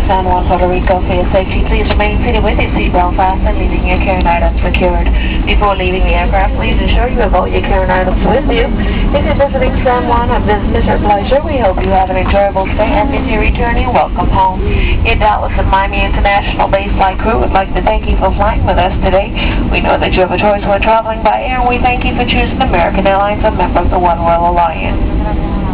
San Juan, Puerto Rico. For your safety, please remain seated with your seatbelt fastened, leaving your carrying items secured. Before leaving the aircraft, please ensure you have all your carrying items with you. If you're visiting San Juan on business or pleasure, we hope you have an enjoyable stay, and if you're returning, welcome home. Your Dallas and Miami International Base Flight crew would like to thank you for flying with us today. We know that you have a choice when traveling by air, and we thank you for choosing American Airlines, a member of the One World Alliance.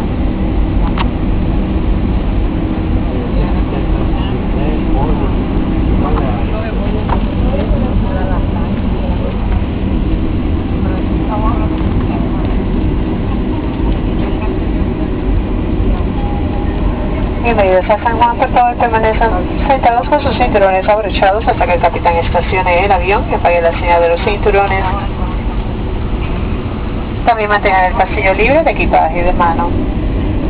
Bienvenidos a San Juan, por favor permanezcan sentados con sus cinturones abrochados hasta que el capitán estacione el avión y apague la señal de los cinturones. También mantengan el pasillo libre de equipaje y de mano.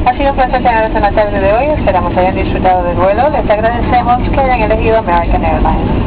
Ha sido un placer tenerlos en la tarde de hoy, esperamos hayan disfrutado del vuelo, les agradecemos que hayan elegido American Airlines.